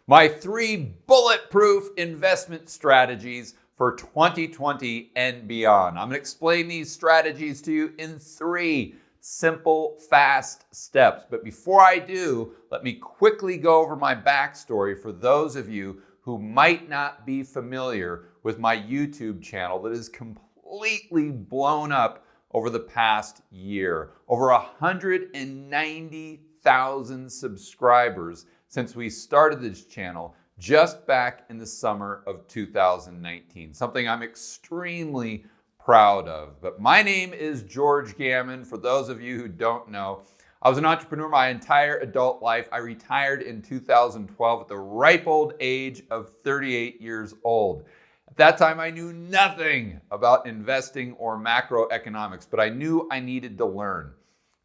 My 3 bulletproof investment strategies for 2020 and beyond. I'm going to explain these strategies to you in 3 simple, fast steps. But before I do, let me quickly go over my backstory for those of you who might not be familiar with my YouTube channel that is completely blown up over the past year. Over 190,000 subscribers since we started this channel just back in the summer of 2019. Something I'm extremely proud of. But my name is George Gammon. For those of you who don't know, I was an entrepreneur my entire adult life. I retired in 2012 at the ripe old age of 38 years old. At that time, I knew nothing about investing or macroeconomics, but I knew I needed to learn.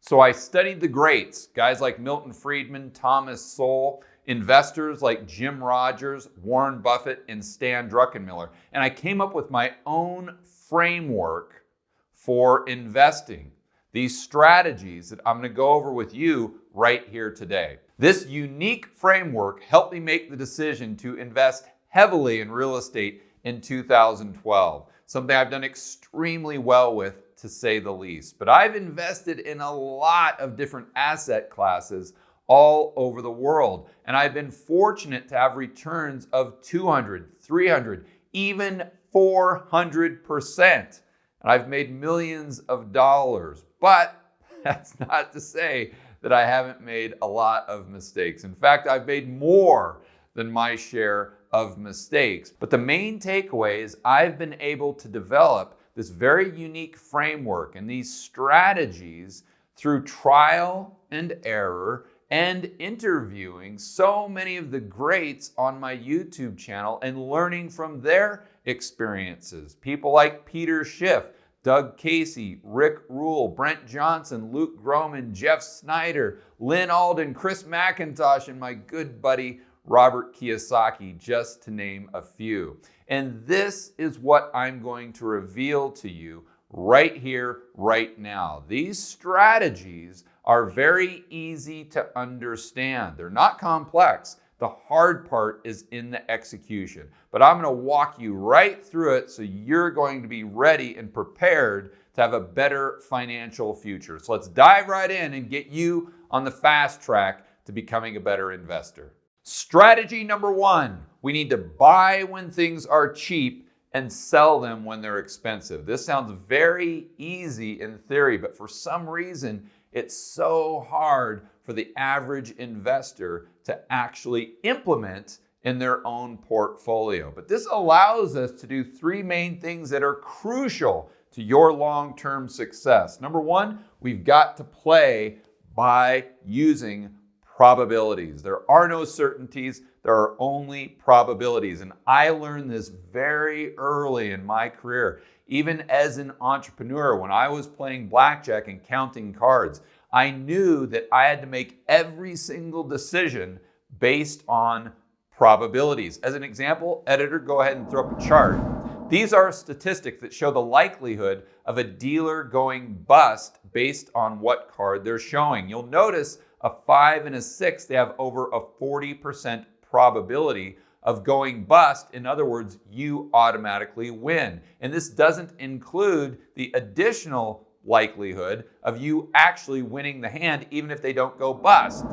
So I studied the greats, guys like Milton Friedman, Thomas Sowell, investors like Jim Rogers, Warren Buffett, and Stan Druckenmiller. And I came up with my own framework for investing. These strategies that I'm going to go over with you right here today. This unique framework helped me make the decision to invest heavily in real estate in 2012. Something I've done extremely well with, to say the least. But I've invested in a lot of different asset classes all over the world. And I've been fortunate to have returns of 200, 300, even 400%. And I've made millions of dollars. But that's not to say that I haven't made a lot of mistakes. In fact, I've made more than my share of mistakes. But the main takeaway is I've been able to develop this very unique framework and these strategies through trial and error and interviewing so many of the greats on my YouTube channel and learning from their experiences. People like Peter Schiff, Doug Casey, Rick Rule, Brent Johnson, Luke Groman, Jeff Snyder, Lynn Alden, Chris McIntosh, and my good buddy Robert Kiyosaki, just to name a few. And this is what I'm going to reveal to you right here, right now. These strategies are very easy to understand. They're not complex. The hard part is in the execution. But I'm going to walk you right through it so you're going to be ready and prepared to have a better financial future. So let's dive right in and get you on the fast track to becoming a better investor. Strategy number 1, we need to buy when things are cheap and sell them when they're expensive. This sounds very easy in theory, but for some reason, it's so hard for the average investor to actually implement in their own portfolio. But this allows us to do 3 main things that are crucial to your long-term success. Number 1, we've got to play by using probabilities. There are no certainties, there are only probabilities. And I learned this very early in my career. Even as an entrepreneur, when I was playing blackjack and counting cards, I knew that I had to make every single decision based on probabilities. As an example, editor, go ahead and throw up a chart. These are statistics that show the likelihood of a dealer going bust based on what card they're showing. You'll notice a 5 and a 6, they have over a 40% probability of going bust. In other words, you automatically win. And this doesn't include the additional likelihood of you actually winning the hand even if they don't go bust.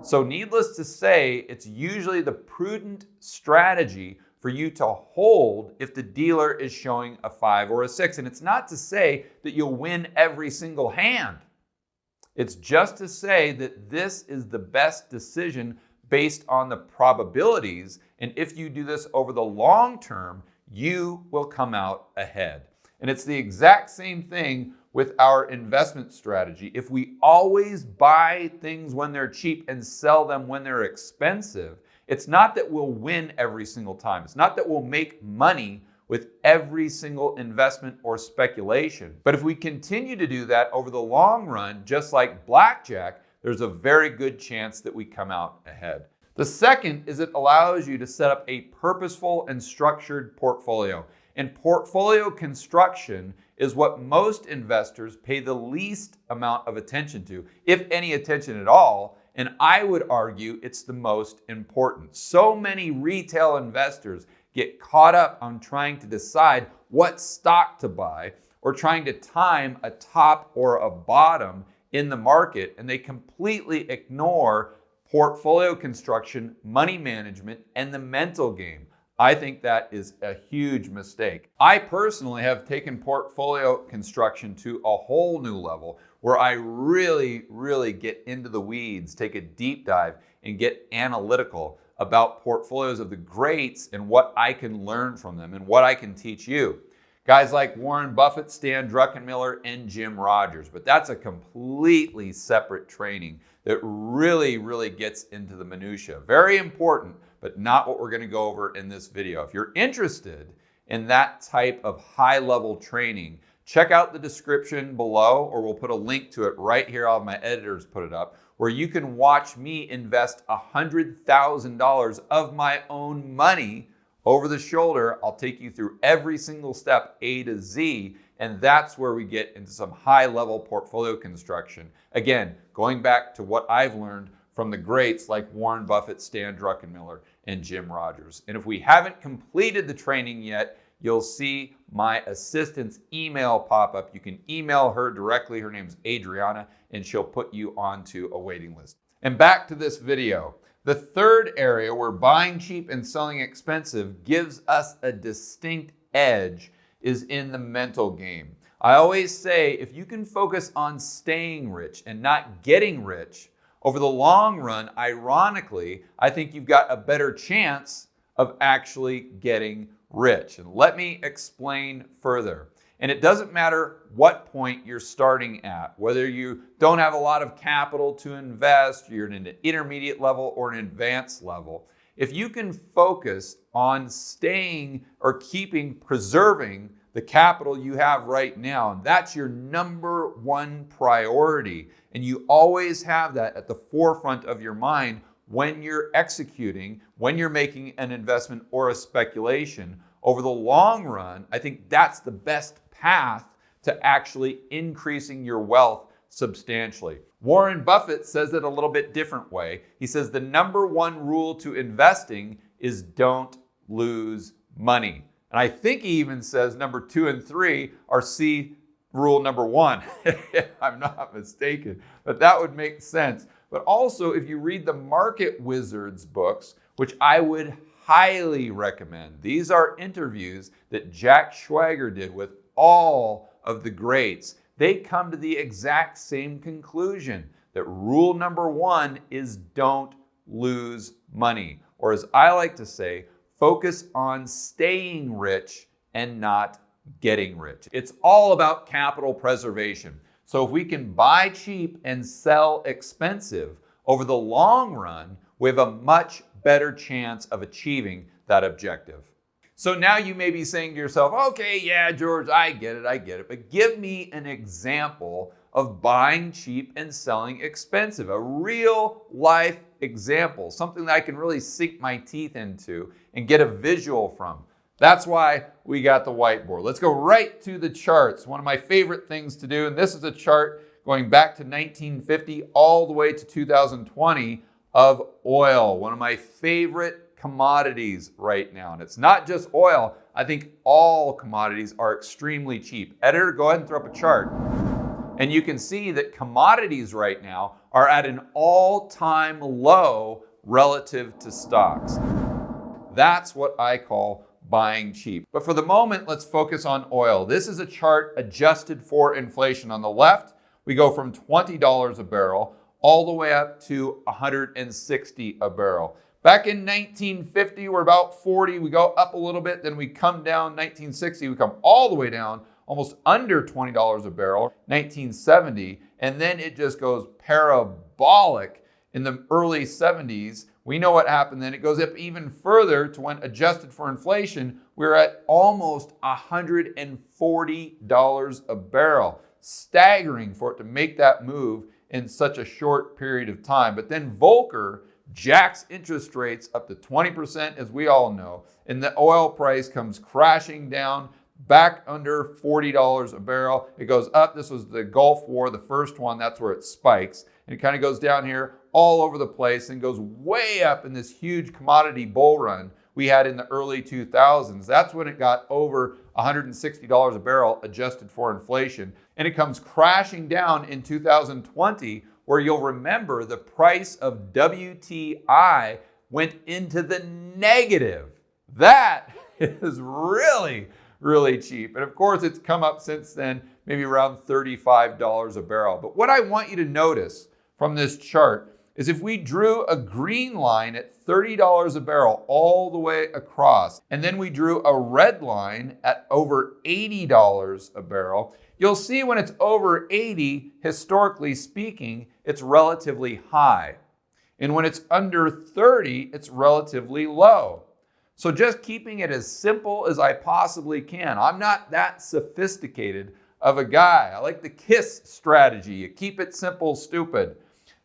So needless to say, it's usually the prudent strategy for you to hold if the dealer is showing a 5 or a 6. And it's not to say that you'll win every single hand. It's just to say that this is the best decision based on the probabilities. And if you do this over the long term, you will come out ahead. And it's the exact same thing with our investment strategy. If we always buy things when they're cheap and sell them when they're expensive, it's not that we'll win every single time. It's not that we'll make money with every single investment or speculation. But if we continue to do that over the long run, just like blackjack, there's a very good chance that we come out ahead. The second is it allows you to set up a purposeful and structured portfolio. And portfolio construction is what most investors pay the least amount of attention to, if any attention at all, And I would argue it's the most important. So many retail investors get caught up on trying to decide what stock to buy or trying to time a top or a bottom in the market, and they completely ignore portfolio construction, money management, and the mental game. I think that is a huge mistake. I personally have taken portfolio construction to a whole new level where I really get into the weeds, take a deep dive, and get analytical about portfolios of the greats and what I can learn from them and what I can teach you. Guys like Warren Buffett, Stan Druckenmiller, and Jim Rogers. But that's a completely separate training that really gets into the minutia. Very important, but not what we're going to go over in this video. If you're interested in that type of high-level training, check out the description below, or we'll put a link to it right here. I'll have my editors put it up, where you can watch me invest $100,000 of my own money over the shoulder. I'll take you through every single step, A to Z, and that's where we get into some high-level portfolio construction. Again, going back to what I've learned from the greats like Warren Buffett, Stan Druckenmiller, and Jim Rogers. And if we haven't completed the training yet, you'll see my assistant's email pop up. You can email her directly. Her name's Adriana, and she'll put you onto a waiting list. And back to this video. The third area where buying cheap and selling expensive gives us a distinct edge is in the mental game. I always say if you can focus on staying rich and not getting rich, over the long run, ironically, I think you've got a better chance of actually getting rich. And let me explain further. And it doesn't matter what point you're starting at, whether you don't have a lot of capital to invest, you're in an intermediate level or an advanced level. If you can focus on staying or preserving the capital you have right now, and that's your number one priority, and you always have that at the forefront of your mind when you're executing, when you're making an investment or a speculation, over the long run, I think that's the best path to actually increasing your wealth substantially. Warren Buffett says it a little bit different way. He says the number one rule to investing is don't lose money. And I think he even says number 2 and 3 are rule number 1, if I'm not mistaken. But that would make sense. But also, if you read the Market Wizards books, which I would highly recommend. These are interviews that Jack Schwager did with all of the greats. They come to the exact same conclusion, that rule number 1 is don't lose money. Or as I like to say, focus on staying rich and not getting rich. It's all about capital preservation. So if we can buy cheap and sell expensive, over the long run, we have a much better chance of achieving that objective. So now you may be saying to yourself, okay, yeah, George, I get it, but give me an example of buying cheap and selling expensive, a real life example, something that I can really sink my teeth into and get a visual from. That's why we got the whiteboard. Let's go right to the charts. One of my favorite things to do, and this is a chart going back to 1950 all the way to 2020 of oil, one of my favorite commodities right now. And it's not just oil. I think all commodities are extremely cheap. Editor, go ahead and throw up a chart. And you can see that commodities right now are at an all-time low relative to stocks. That's what I call buying cheap. But for the moment, let's focus on oil. This is a chart adjusted for inflation. On the left, we go from $20 a barrel all the way up to $160 a barrel. Back in 1950, we're about 40. We go up a little bit, then we come down. 1960, we come all the way down, almost under $20 a barrel. 1970, and then it just goes parabolic in the early 70s. We know what happened then. It goes up even further to when adjusted for inflation, we're at almost $140 a barrel. Staggering for it to make that move in such a short period of time. But then Volcker jacks interest rates up to 20%, as we all know, and the oil price comes crashing down back under $40 a barrel. It goes up. This was the Gulf War, the first one. That's where it spikes. And it kind of goes down here all over the place and goes way up in this huge commodity bull run we had in the early 2000s. That's when it got over $160 a barrel adjusted for inflation. And it comes crashing down in 2020, where you'll remember the price of WTI went into the negative. That is really, really cheap. And of course, it's come up since then, maybe around $35 a barrel. But what I want you to notice from this chart is if we drew a green line at $30 a barrel all the way across, and then we drew a red line at over $80 a barrel, you'll see when it's over 80, historically speaking, it's relatively high. And when it's under 30, it's relatively low. So just keeping it as simple as I possibly can. I'm not that sophisticated of a guy. I like the KISS strategy. You keep it simple, stupid.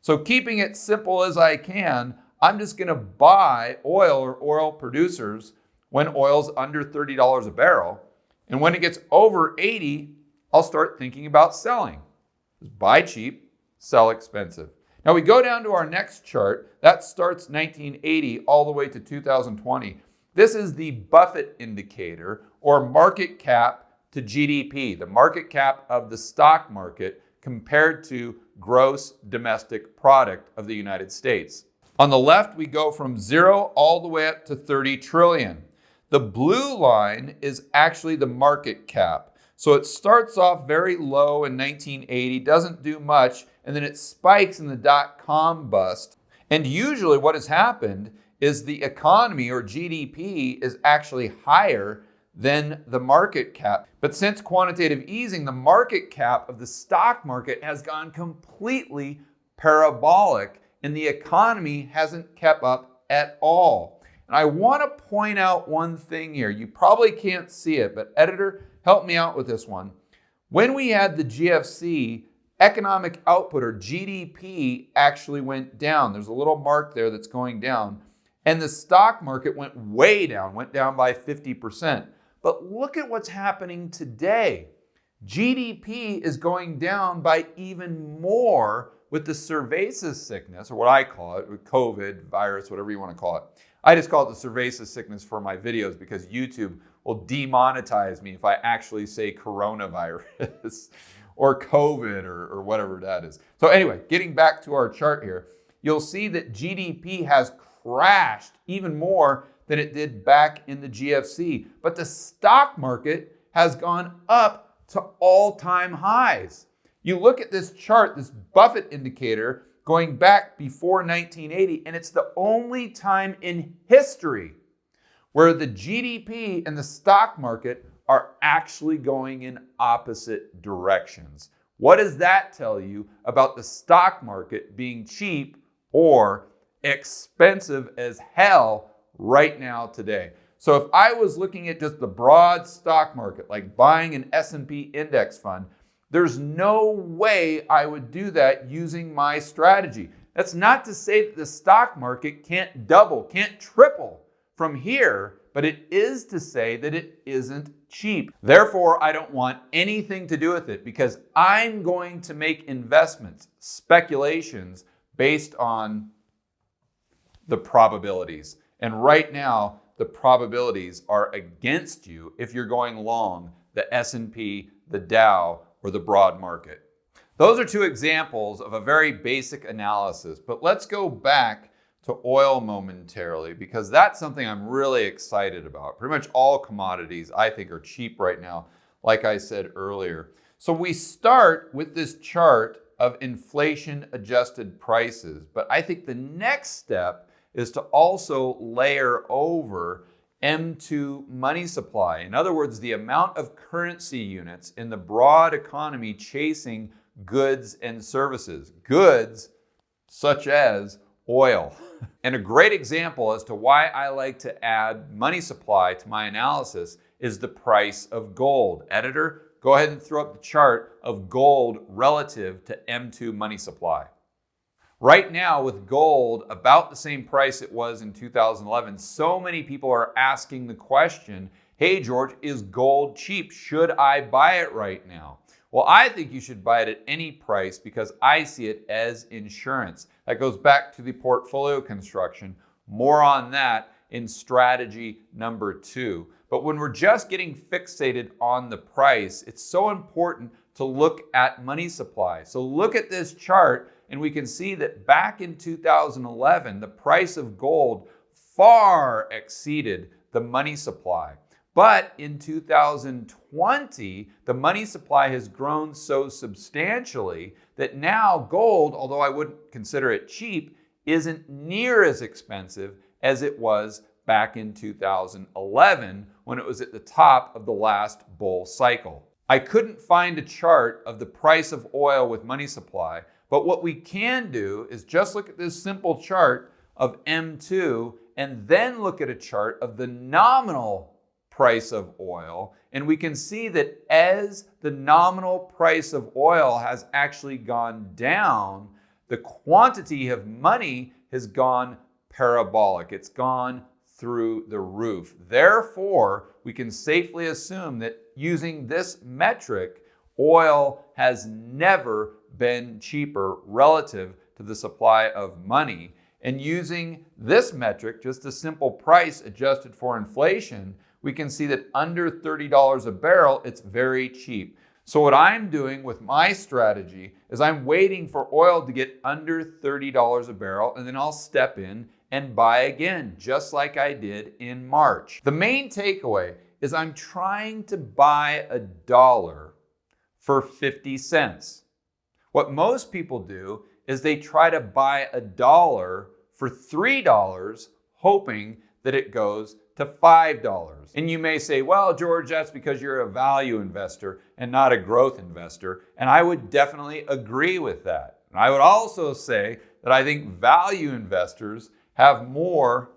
So keeping it simple as I can, I'm just going to buy oil or oil producers when oil's under $30 a barrel. And when it gets over 80, I'll start thinking about selling. Just buy cheap, sell expensive. Now we go down to our next chart. That starts 1980 all the way to 2020. This is the Buffett indicator, or market cap to GDP, the market cap of the stock market compared to gross domestic product of the United States. On the left, we go from 0 all the way up to 30 trillion. The blue line is actually the market cap. So it starts off very low in 1980, doesn't do much, and then it spikes in the dot-com bust. And usually what has happened is the economy, or GDP, is actually higher than the market cap. But since quantitative easing, the market cap of the stock market has gone completely parabolic, and the economy hasn't kept up at all. And I want to point out one thing here. You probably can't see it, but editor, help me out with this one. When we had the GFC, economic output, or GDP, actually went down. There's a little mark there that's going down. And the stock market went way down, went down by 50%. But look at what's happening today. GDP is going down by even more with the cerveza sickness, or what I call it, with COVID, virus, whatever you want to call it. I just call it the cerveza sickness for my videos because YouTube will demonetize me if I actually say coronavirus or COVID or whatever that is. So anyway, getting back to our chart here, you'll see that GDP has crashed even more than it did back in the GFC. But the stock market has gone up to all-time highs. You look at this chart, this Buffett indicator, going back before 1980, and it's the only time in history where the GDP and the stock market are actually going in opposite directions. What does that tell you about the stock market being cheap or expensive as hell right now today? So if I was looking at just the broad stock market, like buying an S&P index fund, there's no way I would do that using my strategy. That's not to say that the stock market can't double, can't triple from here, but it is to say that it isn't cheap. Therefore, I don't want anything to do with it because I'm going to make investments, speculations based on the probabilities. And right now, the probabilities are against you if you're going long the S&P, the Dow, or the broad market. Those are two examples of a very basic analysis, but let's go back to oil momentarily because that's something I'm really excited about. Pretty much all commodities I think are cheap right now, like I said earlier. So we start with this chart of inflation-adjusted prices, but I think the next step is to also layer over M2 money supply. In other words, the amount of currency units in the broad economy chasing goods and services. Goods such as oil. And a great example as to why I like to add money supply to my analysis is the price of gold. Editor, go ahead and throw up the chart of gold relative to M2 money supply. Right now, with gold about the same price it was in 2011, so many people are asking the question, hey George, is gold cheap? Should I buy it right now? Well, I think you should buy it at any price because I see it as insurance. That goes back to the portfolio construction. More on that in strategy number 2. But when we're just getting fixated on the price, it's so important to look at money supply. So look at this chart and we can see that back in 2011, the price of gold far exceeded the money supply. But in 2020, the money supply has grown so substantially that now gold, although I wouldn't consider it cheap, isn't near as expensive as it was back in 2011 when it was at the top of the last bull cycle. I couldn't find a chart of the price of oil with money supply, but what we can do is just look at this simple chart of M2 and then look at a chart of the nominal price of oil, and we can see that as the nominal price of oil has actually gone down, the quantity of money has gone parabolic. It's gone through the roof. Therefore, we can safely assume that using this metric, oil has never been cheaper relative to the supply of money. And using this metric, just a simple price adjusted for inflation, we can see that under $30 a barrel, it's very cheap. So what I'm doing with my strategy is I'm waiting for oil to get under $30 a barrel, and then I'll step in and buy again, just like I did in March. The main takeaway is I'm trying to buy $1 for 50 cents. What most people do is they try to buy $1 for $3, hoping that it goes to $5. And you may say, well, George, that's because you're a value investor and not a growth investor. And I would definitely agree with that. And I would also say that I think value investors have more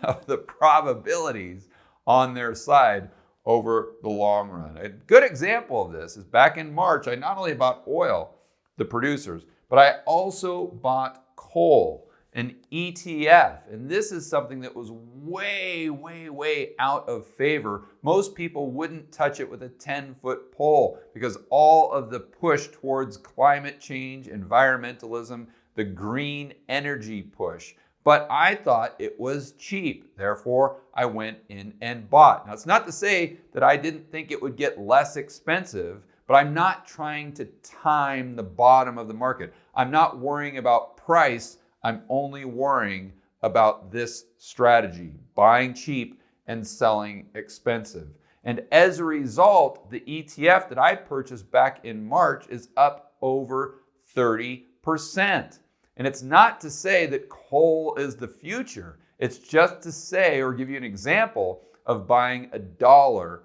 of the probabilities on their side over the long run. A good example of this is back in March, I not only bought oil, the producers, but I also bought coal, an ETF. And this is something that was way, way, way out of favor. Most people wouldn't touch it with a 10-foot pole because all of the push towards climate change, environmentalism, the green energy push. But I thought it was cheap. Therefore, I went in and bought. Now, it's not to say that I didn't think it would get less expensive, but I'm not trying to time the bottom of the market. I'm not worrying about price. I'm only worrying about this strategy, buying cheap and selling expensive. And as a result, the ETF that I purchased back in March is up over 30%. And it's not to say that coal is the future. It's just to say, or give you an example of buying $1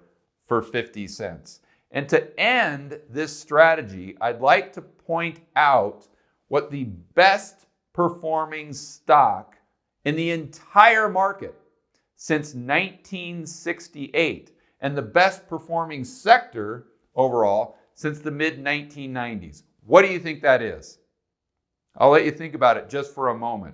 for 50 cents. And to end this strategy, I'd like to point out what the best performing stock in the entire market since 1968 and the best performing sector overall since the mid-1990s. What do you think that is? I'll let you think about it just for a moment.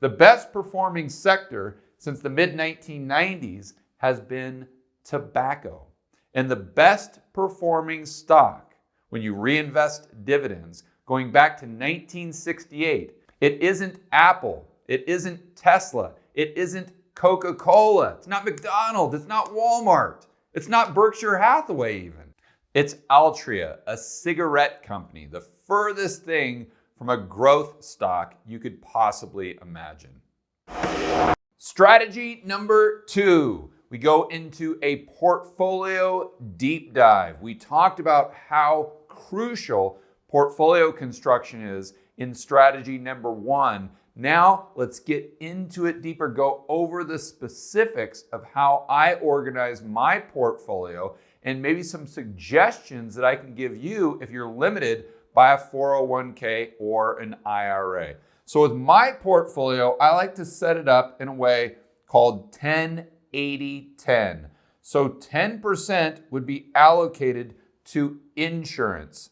The best performing sector since the mid-1990s has been tobacco. And the best performing stock, when you reinvest dividends, going back to 1968, it isn't Apple, it isn't Tesla, it isn't Coca-Cola, it's not McDonald's, it's not Walmart, it's not Berkshire Hathaway even. It's Altria, a cigarette company, the furthest thing from a growth stock you could possibly imagine. Strategy number 2. We go into a portfolio deep dive. We talked about how crucial portfolio construction is in strategy number 1. Now let's get into it deeper, go over the specifics of how I organize my portfolio and maybe some suggestions that I can give you if you're limited by a 401k or an IRA. So with my portfolio, I like to set it up in a way called 10-80-10. So 10% would be allocated to insurance.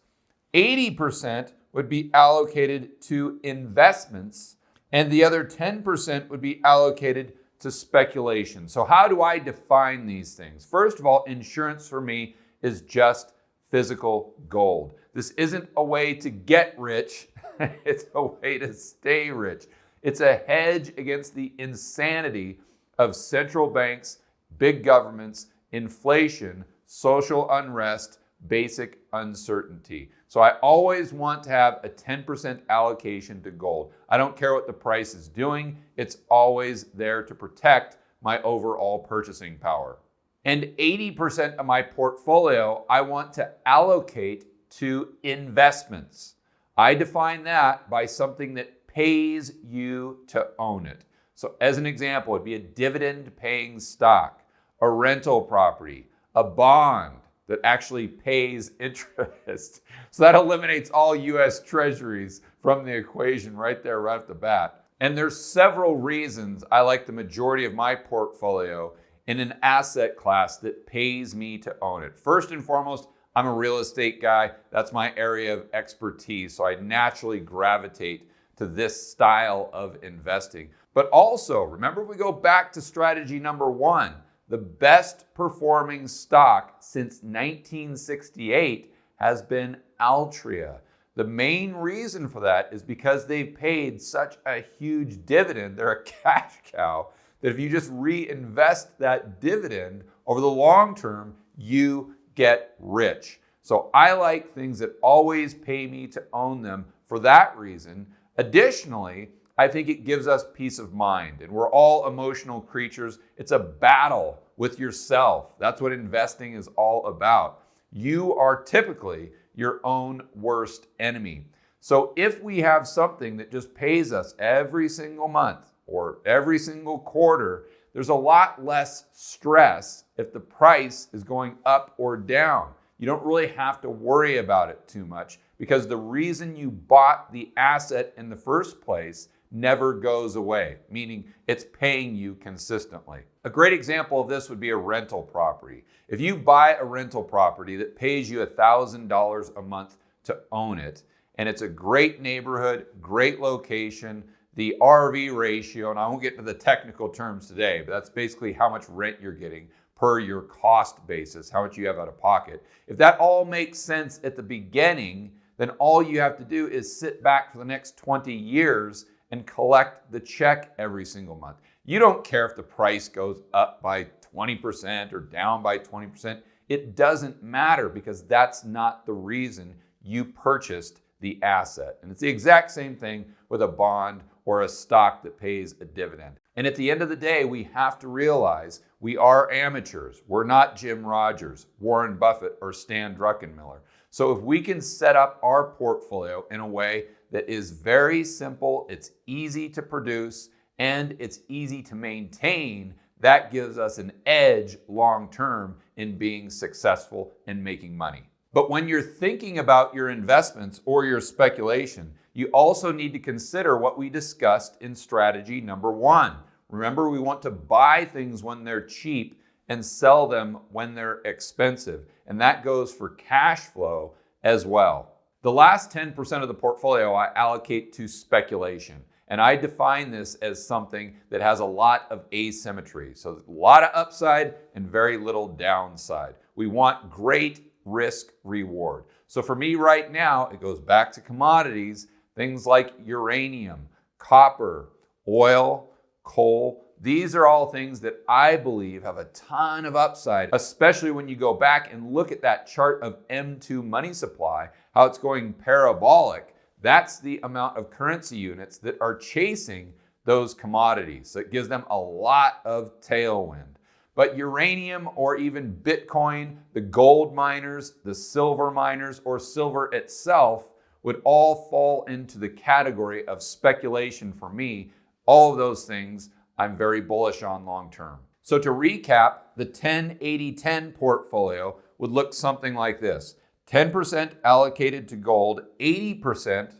80% would be allocated to investments, and the other 10% would be allocated to speculation. So how do I define these things? First of all, insurance for me is just physical gold. This isn't a way to get rich. It's a way to stay rich. It's a hedge against the insanity of central banks, big governments, inflation, social unrest, basic uncertainty. So I always want to have a 10% allocation to gold. I don't care what the price is doing. It's always there to protect my overall purchasing power. And 80% of my portfolio, I want to allocate to investments. I define that by something that pays you to own it. So as an example, it'd be a dividend-paying stock, a rental property, a bond that actually pays interest. So that eliminates all US Treasuries from the equation right there, right off the bat. And there's several reasons I like the majority of my portfolio in an asset class that pays me to own it. First and foremost, I'm a real estate guy. That's my area of expertise. So I naturally gravitate to this style of investing. But also, remember, we go back to strategy number one. The best performing stock since 1968 has been Altria. The main reason for that is because they've paid such a huge dividend. They're a cash cow that if you just reinvest that dividend over the long term, you get rich. So I like things that always pay me to own them for that reason. Additionally, I think it gives us peace of mind, and we're all emotional creatures. It's a battle with yourself. That's what investing is all about. You are typically your own worst enemy. So if we have something that just pays us every single month or every single quarter, there's a lot less stress if the price is going up or down. You don't really have to worry about it too much because the reason you bought the asset in the first place never goes away, meaning it's paying you consistently. A great example of this would be a rental property. If you buy a rental property that pays you $1,000 a month to own it, and it's a great neighborhood, great location, the RV ratio, and I won't get into the technical terms today, but that's basically how much rent you're getting per your cost basis, how much you have out of pocket. If that all makes sense at the beginning, then all you have to do is sit back for the next 20 years and collect the check every single month. You don't care if the price goes up by 20% or down by 20%. It doesn't matter because that's not the reason you purchased the asset. And it's the exact same thing with a bond or a stock that pays a dividend. And at the end of the day, we have to realize we are amateurs. We're not Jim Rogers, Warren Buffett, or Stan Druckenmiller. So if we can set up our portfolio in a way that is very simple, it's easy to produce, and it's easy to maintain, that gives us an edge long term in being successful and making money. But when you're thinking about your investments or your speculation, you also need to consider what we discussed in strategy number one. Remember, we want to buy things when they're cheap and sell them when they're expensive. And that goes for cash flow as well. The last 10% of the portfolio I allocate to speculation. And I define this as something that has a lot of asymmetry. So a lot of upside and very little downside. We want great risk reward. So for me right now, it goes back to commodities, things like uranium, copper, oil, coal. These are all things that I believe have a ton of upside, especially when you go back and look at that chart of M2 money supply, how it's going parabolic. That's the amount of currency units that are chasing those commodities. So it gives them a lot of tailwind. But uranium or even Bitcoin, the gold miners, the silver miners, or silver itself would all fall into the category of speculation for me. All of those things I'm very bullish on long term. So to recap, the 10-80-10 portfolio would look something like this. 10% allocated to gold, 80%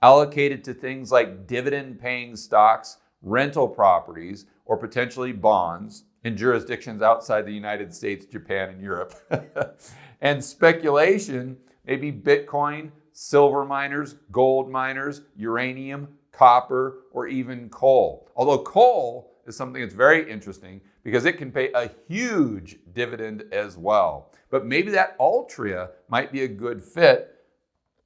allocated to things like dividend-paying stocks, rental properties, or potentially bonds in jurisdictions outside the United States, Japan, and Europe. And speculation, maybe Bitcoin, silver miners, gold miners, uranium, copper, or even coal. Although coal is something that's very interesting because it can pay a huge dividend as well. But maybe that Altria might be a good fit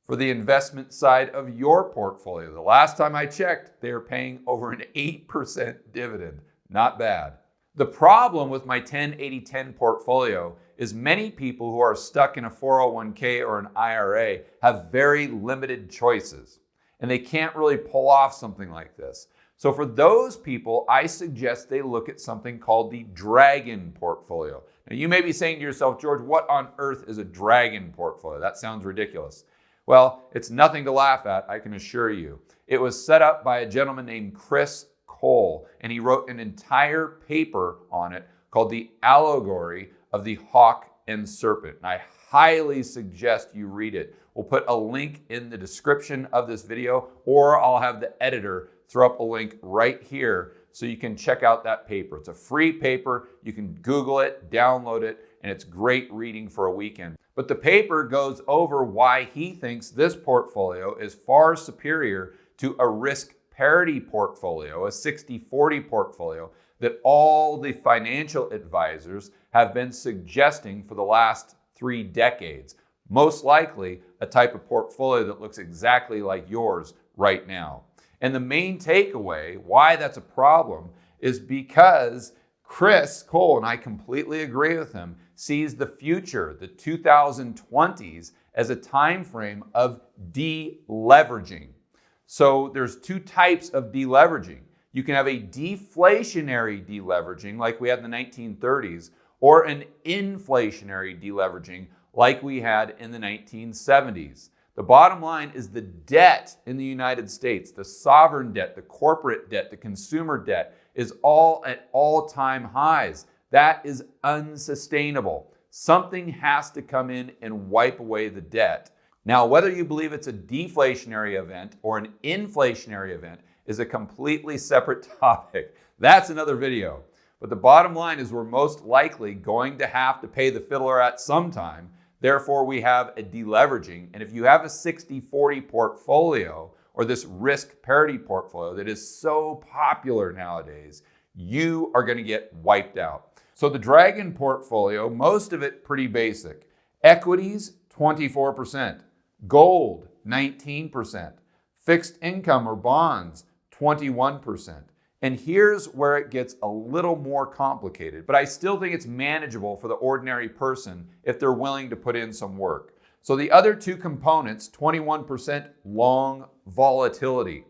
for the investment side of your portfolio. The last time I checked, they are paying over an 8% dividend. Not bad. The problem with my 10-80-10 portfolio is many people who are stuck in a 401k or an IRA have very limited choices, and they can't really pull off something like this. So for those people, I suggest they look at something called the Dragon portfolio. Now you may be saying to yourself, George, what on earth is a Dragon portfolio? That sounds ridiculous. Well, it's nothing to laugh at, I can assure you. It was set up by a gentleman named Chris Cole, and he wrote an entire paper on it called The Allegory of the Hawk and Serpent. And I highly suggest you read it. We'll put a link in the description of this video, or I'll have the editor throw up a link right here so you can check out that paper. It's a free paper. You can Google it, download it, and it's great reading for a weekend. But the paper goes over why he thinks this portfolio is far superior to a risk parity portfolio, a 60-40 portfolio that all the financial advisors have been suggesting for the last 3 decades. Most likely a type of portfolio that looks exactly like yours right now. And the main takeaway, why that's a problem, is because Chris Cole, and I completely agree with him, sees the future, the 2020s, as a time frame of deleveraging. So there's 2 types of deleveraging. You can have a deflationary deleveraging like we had in the 1930s, or an inflationary deleveraging like we had in the 1970s. The bottom line is the debt in the United States, the sovereign debt, the corporate debt, the consumer debt, is all at all-time highs. That is unsustainable. Something has to come in and wipe away the debt. Now, whether you believe it's a deflationary event or an inflationary event is a completely separate topic. That's another video. But the bottom line is we're most likely going to have to pay the fiddler at some time. Therefore, we have a deleveraging. And if you have a 60-40 portfolio or this risk parity portfolio that is so popular nowadays, you are going to get wiped out. So the Dragon portfolio, most of it pretty basic. Equities, 24%. Gold, 19%. Fixed income or bonds, 21%. And here's where it gets a little more complicated, but I still think it's manageable for the ordinary person if they're willing to put in some work. So the other 2 components, 21% long volatility.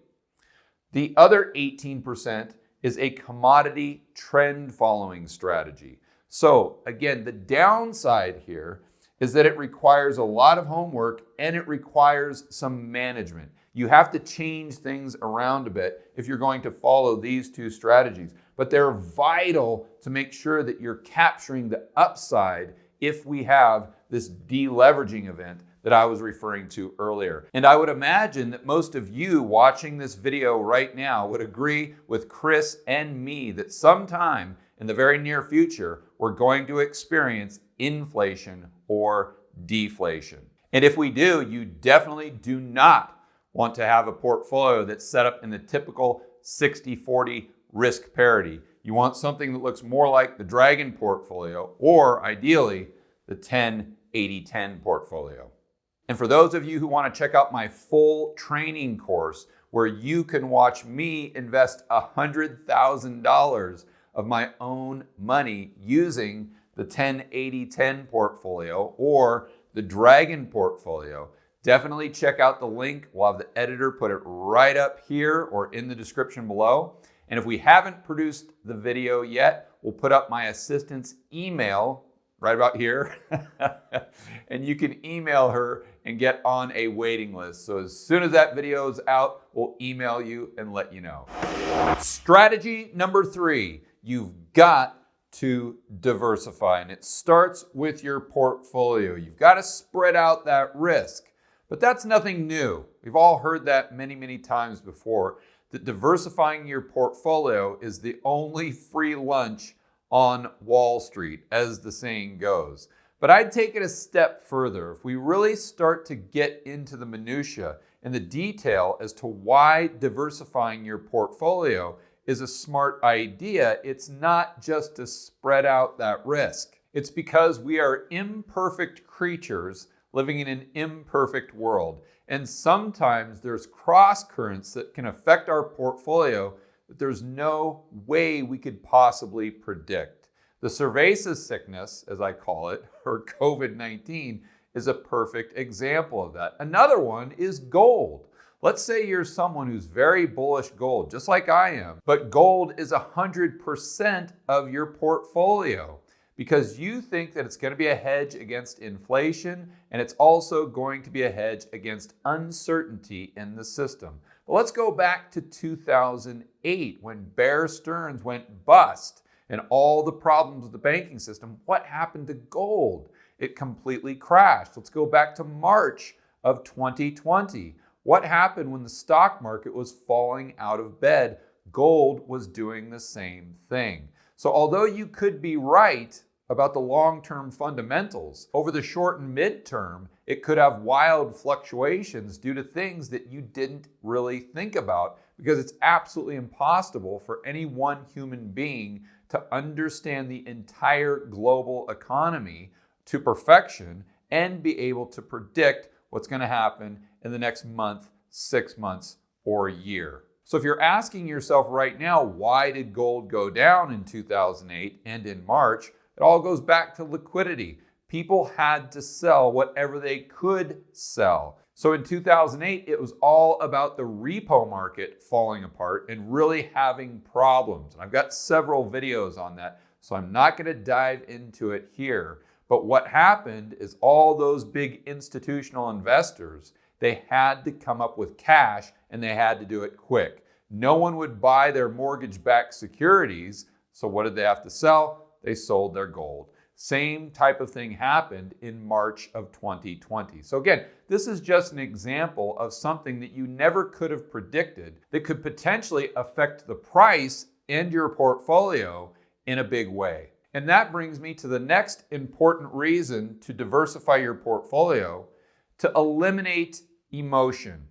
The other 18% is a commodity trend following strategy. So again, the downside here is that it requires a lot of homework and it requires some management. You have to change things around a bit if you're going to follow these 2 strategies. But they're vital to make sure that you're capturing the upside if we have this deleveraging event that I was referring to earlier. And I would imagine that most of you watching this video right now would agree with Chris and me that sometime in the very near future, we're going to experience inflation or deflation. And if we do, you definitely do not want to have a portfolio that's set up in the typical 60-40 risk parity. You want something that looks more like the Dragon portfolio, or ideally the 10-80-10 portfolio. And for those of you who want to check out my full training course where you can watch me invest $100,000 of my own money using the 10-80-10 portfolio or the Dragon portfolio, definitely check out the link. We'll have the editor put it right up here or in the description below. And if we haven't produced the video yet, we'll put up my assistant's email right about here. And you can email her and get on a waiting list. So as soon as that video is out, we'll email you and let you know. Strategy number 3, you've got to diversify. And it starts with your portfolio. You've got to spread out that risk. But that's nothing new. We've all heard that many, many times before, that diversifying your portfolio is the only free lunch on Wall Street, as the saying goes. But I'd take it a step further. If we really start to get into the minutia and the detail as to why diversifying your portfolio is a smart idea, it's not just to spread out that risk. It's because we are imperfect creatures living in an imperfect world. And sometimes there's cross currents that can affect our portfolio that there's no way we could possibly predict. The cerveza sickness, as I call it, or COVID-19, is a perfect example of that. Another one is gold. Let's say you're someone who's very bullish gold, just like I am, but gold is 100% of your portfolio because you think that it's going to be a hedge against inflation and it's also going to be a hedge against uncertainty in the system. But let's go back to 2008 when Bear Stearns went bust and all the problems with the banking system. What happened to gold? It completely crashed. Let's go back to March of 2020. What happened when the stock market was falling out of bed? Gold was doing the same thing. So although you could be right about the long-term fundamentals, over the short and midterm, it could have wild fluctuations due to things that you didn't really think about because it's absolutely impossible for any one human being to understand the entire global economy to perfection and be able to predict what's going to happen in the next month, 6 months, or year. So if you're asking yourself right now, why did gold go down in 2008 and in March? It all goes back to liquidity. People had to sell whatever they could sell. So in 2008, it was all about the repo market falling apart and really having problems. And I've got several videos on that, so I'm not going to dive into it here. But what happened is all those big institutional investors, they had to come up with cash and they had to do it quick. No one would buy their mortgage-backed securities, so what did they have to sell? They sold their gold. Same type of thing happened in March of 2020. So again, this is just an example of something that you never could have predicted that could potentially affect the price and your portfolio in a big way. And that brings me to the next important reason to diversify your portfolio, to eliminate emotion.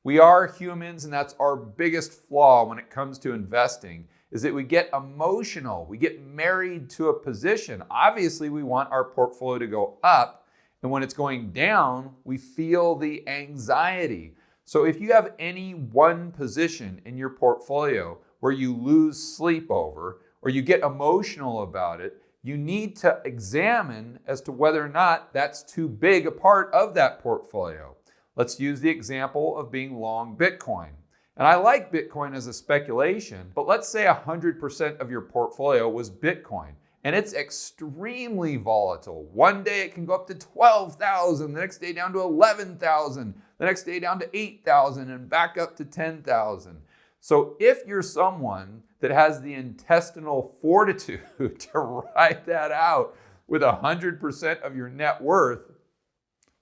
We are humans, and that's our biggest flaw when it comes to investing, is that we get emotional. We get married to a position. Obviously, we want our portfolio to go up, and when it's going down, we feel the anxiety. So if you have any one position in your portfolio where you lose sleep over, or you get emotional about it, you need to examine as to whether or not that's too big a part of that portfolio. Let's use the example of being long Bitcoin. And I like Bitcoin as a speculation, but let's say 100% of your portfolio was Bitcoin, and it's extremely volatile. One day it can go up to 12,000, the next day down to 11,000, the next day down to 8,000, and back up to 10,000. So if you're someone that has the intestinal fortitude to ride that out with 100% of your net worth,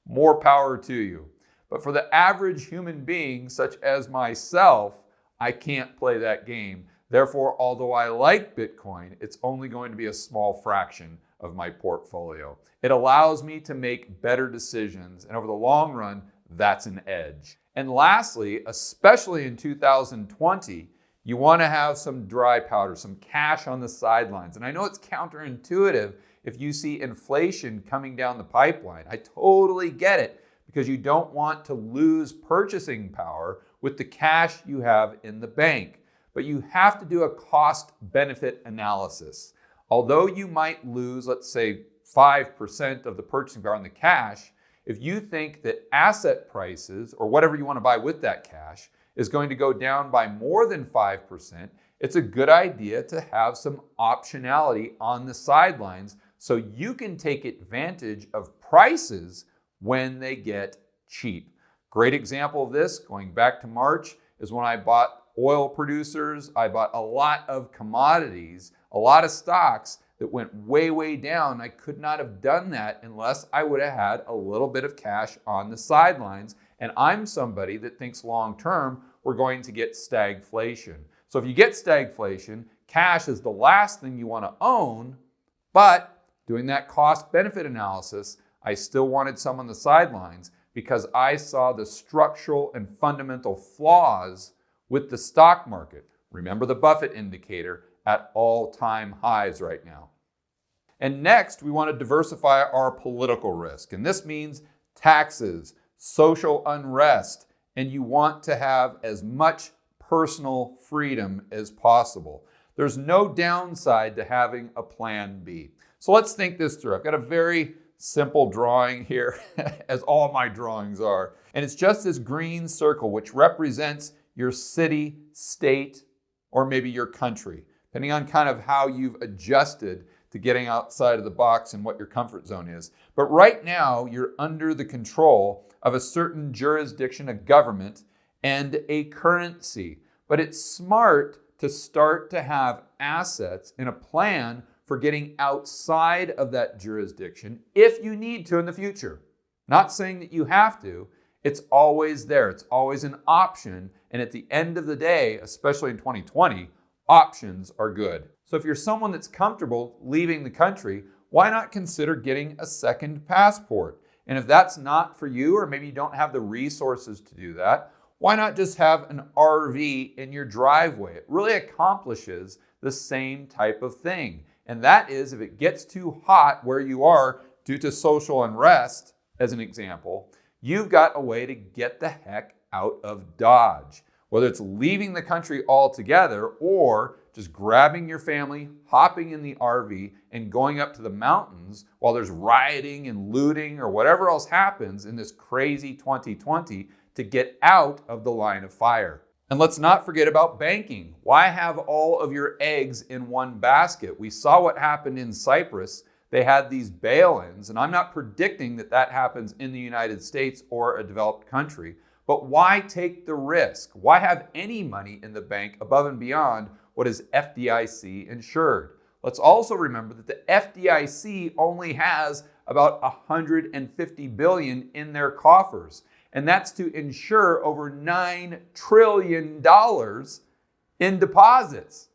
more power to you. But for the average human being, such as myself, I can't play that game. Therefore, although I like Bitcoin, it's only going to be a small fraction of my portfolio. It allows me to make better decisions, and over the long run, that's an edge. And lastly, especially in 2020, you want to have some dry powder, some cash on the sidelines. And I know it's counterintuitive if you see inflation coming down the pipeline. I totally get it because you don't want to lose purchasing power with the cash you have in the bank. But you have to do a cost-benefit analysis. Although you might lose, let's say, 5% of the purchasing power on the cash, if you think that asset prices, or whatever you want to buy with that cash, is going to go down by more than 5%, it's a good idea to have some optionality on the sidelines so you can take advantage of prices when they get cheap. Great example of this, going back to March, is when I bought oil producers. I bought a lot of commodities, a lot of stocks that went way, way down. I could not have done that unless I would have had a little bit of cash on the sidelines. And I'm somebody that thinks long-term we're going to get stagflation. So if you get stagflation, cash is the last thing you want to own, but doing that cost-benefit analysis, I still wanted some on the sidelines because I saw the structural and fundamental flaws with the stock market. Remember the Buffett indicator at all-time highs right now. And next, we want to diversify our political risk. And this means taxes, social unrest, and you want to have as much personal freedom as possible. There's no downside to having a plan B. So let's think this through. I've got a very simple drawing here, as all my drawings are. And it's just this green circle, which represents your city, state, or maybe your country, depending on kind of how you've adjusted to getting outside of the box and what your comfort zone is. But right now, you're under the control of a certain jurisdiction, a government, and a currency. But it's smart to start to have assets in a plan for getting outside of that jurisdiction if you need to in the future. Not saying that you have to, it's always there. It's always an option. And at the end of the day, especially in 2020, options are good. So if you're someone that's comfortable leaving the country, why not consider getting a second passport? And if that's not for you, or maybe you don't have the resources to do that, why not just have an RV in your driveway? It really accomplishes the same type of thing. And that is, if it gets too hot where you are due to social unrest, as an example, you've got a way to get the heck out of Dodge. Whether it's leaving the country altogether or just grabbing your family, hopping in the RV, and going up to the mountains while there's rioting and looting or whatever else happens in this crazy 2020 to get out of the line of fire. And let's not forget about banking. Why have all of your eggs in one basket? We saw what happened in Cyprus. They had these bail-ins, and I'm not predicting that that happens in the United States or a developed country, but why take the risk? Why have any money in the bank above and beyond what is FDIC insured? Let's also remember that the FDIC only has about $150 billion in their coffers, and that's to insure over $9 trillion in deposits.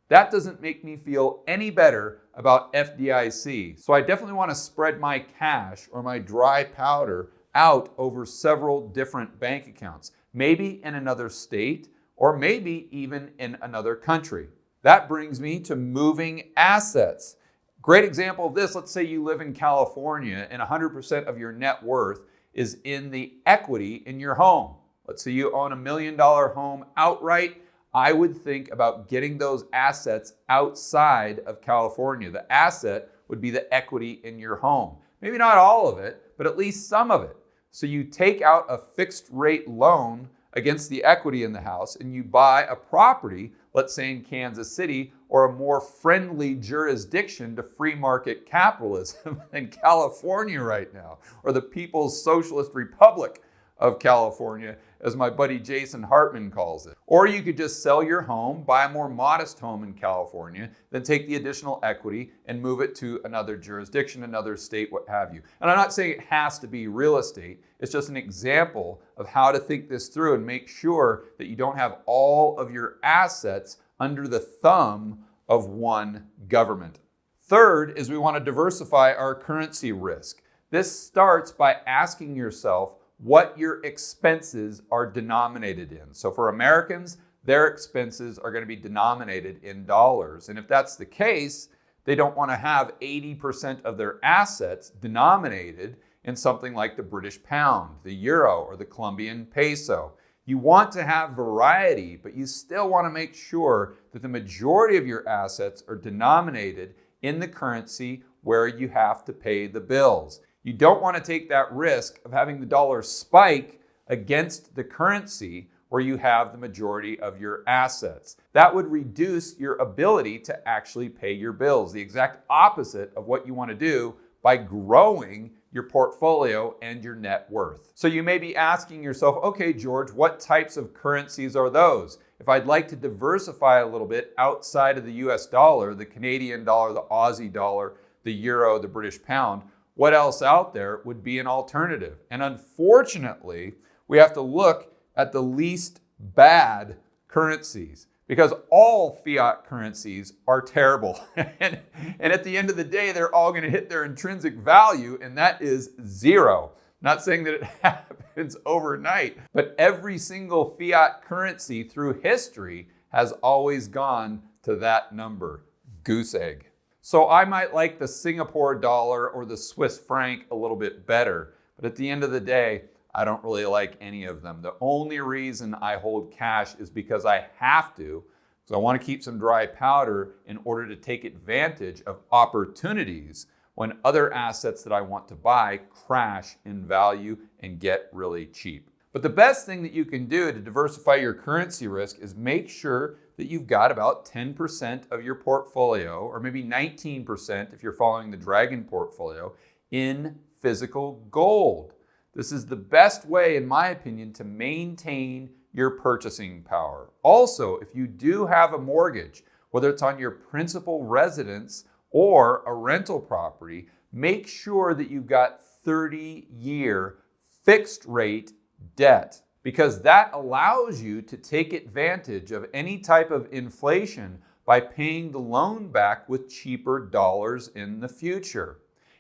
That doesn't make me feel any better about FDIC. So I definitely want to spread my cash or my dry powder out over several different bank accounts, maybe in another state or maybe even in another country. That brings me to moving assets. Great example of this, let's say you live in California and 100% of your net worth is in the equity in your home. Let's say you own $1 million home outright. I would think about getting those assets outside of California. The asset would be the equity in your home. Maybe not all of it, but at least some of it. So you take out a fixed rate loan against the equity in the house and you buy a property, let's say in Kansas City, or a more friendly jurisdiction to free market capitalism in California right now, or the People's Socialist Republic of California, as my buddy Jason Hartman calls it. Or you could just sell your home, buy a more modest home in California, then take the additional equity and move it to another jurisdiction, another state, what have you. And I'm not saying it has to be real estate. It's just an example of how to think this through and make sure that you don't have all of your assets under the thumb of one government. Third is we want to diversify our currency risk. This starts by asking yourself what your expenses are denominated in. So for Americans, their expenses are going to be denominated in dollars. And if that's the case, they don't want to have 80% of their assets denominated in something like the British pound, the euro, or the Colombian peso. You want to have variety, but you still want to make sure that the majority of your assets are denominated in the currency where you have to pay the bills. You don't want to take that risk of having the dollar spike against the currency where you have the majority of your assets. That would reduce your ability to actually pay your bills, the exact opposite of what you want to do by growing your portfolio and your net worth. So you may be asking yourself, okay, George, what types of currencies are those? If I'd like to diversify a little bit outside of the US dollar, the Canadian dollar, the Aussie dollar, the euro, the British pound, what else out there would be an alternative? And unfortunately, we have to look at the least bad currencies because all fiat currencies are terrible. and at the end of the day, they're all going to hit their intrinsic value, and that is zero. Not saying that it happens overnight, but every single fiat currency through history has always gone to that number. Goose egg. So I might like the Singapore dollar or the Swiss franc a little bit better, But at the end of the day, I don't really like any of them. The only reason I hold cash is because I have to. So I want to keep some dry powder in order to take advantage of opportunities when other assets that I want to buy crash in value and get really cheap. But the best thing that you can do to diversify your currency risk is make sure that you've got about 10% of your portfolio, or maybe 19% if you're following the Dragon portfolio, in physical gold. This is the best way, in my opinion, to maintain your purchasing power. Also, if you do have a mortgage, whether it's on your principal residence or a rental property, make sure that you've got 30-year fixed rate debt, because that allows you to take advantage of any type of inflation by paying the loan back with cheaper dollars in the future.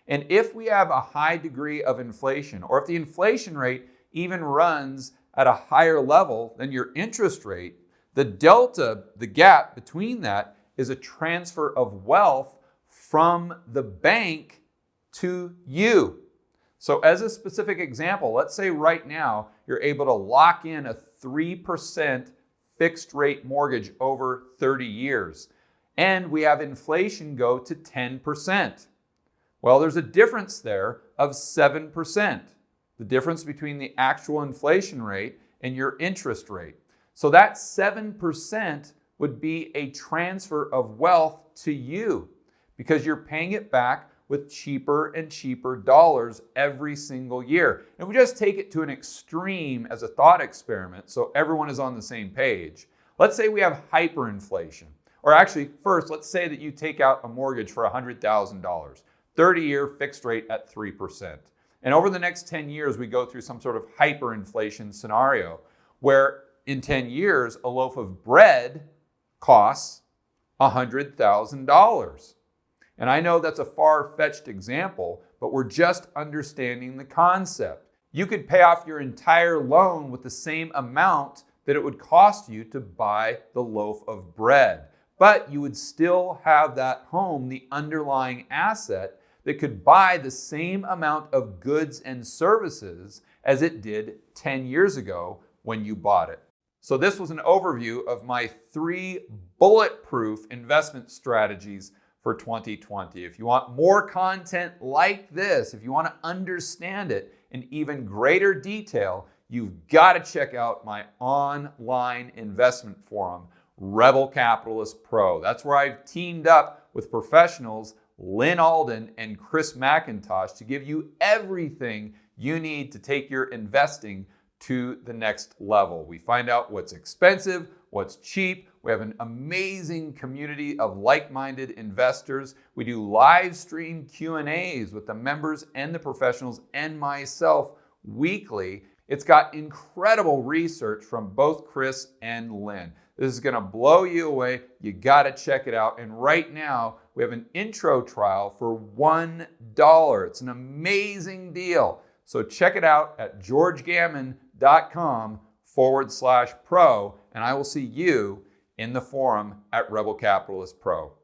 And if we have a high degree of inflation, or if the inflation rate even runs at a higher level than your interest rate, the delta, the gap between that, is a transfer of wealth from the bank to you. So as a specific example, let's say right now you're able to lock in a 3% fixed rate mortgage over 30 years, and we have inflation go to 10%. Well, there's a difference there of 7%, the difference between the actual inflation rate and your interest rate. So that 7% would be a transfer of wealth to you because you're paying it back with cheaper and cheaper dollars every single year. And we just take it to an extreme as a thought experiment so everyone is on the same page. Let's say we have hyperinflation. Or actually, first, let's say that you take out a mortgage for $100,000, 30-year fixed rate at 3%. And over the next 10 years, we go through some sort of hyperinflation scenario where in 10 years, a loaf of bread costs $100,000. And I know that's a far-fetched example, but we're just understanding the concept. You could pay off your entire loan with the same amount that it would cost you to buy the loaf of bread. But you would still have that home, the underlying asset, that could buy the same amount of goods and services as it did 10 years ago when you bought it. So this was an overview of my 3 bulletproof investment strategies for 2020. If you want more content like this, if you want to understand it in even greater detail, you've got to check out my online investment forum, Rebel Capitalist Pro. That's where I've teamed up with professionals Lynn Alden and Chris McIntosh to give you everything you need to take your investing to the next level. We find out what's expensive, what's cheap. We have an amazing community of like-minded investors. We do live stream Q&As with the members and the professionals and myself weekly. It's got incredible research from both Chris and Lynn. This is going to blow you away. You got to check it out. And right now, we have an intro trial for $1. It's an amazing deal. So check it out at georgegammon.com/pro, and I will see you in the forum at Rebel Capitalist Pro.